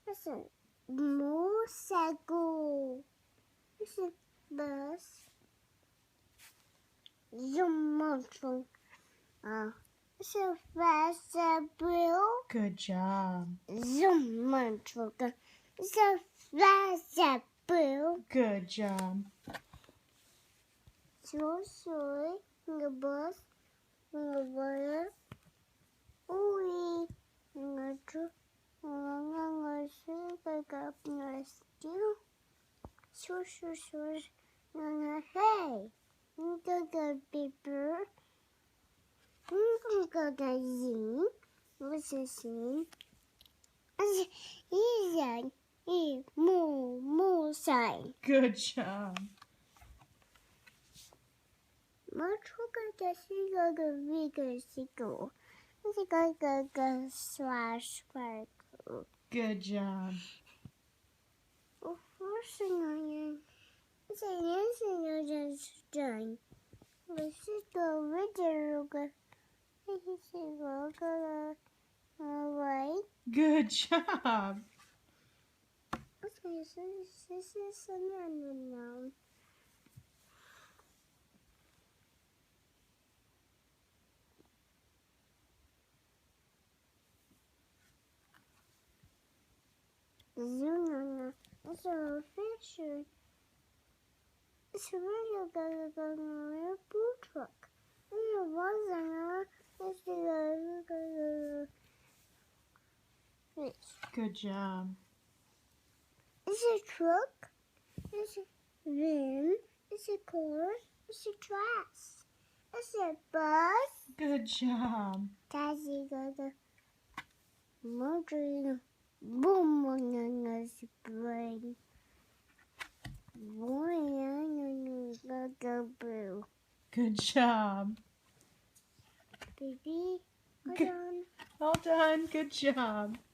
That's a motorcycle. It's a bus. Zoom motor. It's a bicycle. Good job. Zoom motor. It's a bicycle. Good job. So sorry. The bus. The water. Ui. The truck. Hey, the paper. The yin. What's the scene? More sign. Good job. Much the bigger sickle. The slash sparkle. Good job. Of course, it's a yes, just done. This is the video. This is away. Good job. Okay, so this is another noun. Zunana. It's a fisher. It's a really boot truck. And it wasn't it's the fish. Good job. It's a truck. It's a van. It's a car. It's a dress. It's a bus. Good job. That's the motor. Boom on the brain. Boy, boo. Good job. Baby, Good. All done. Good job.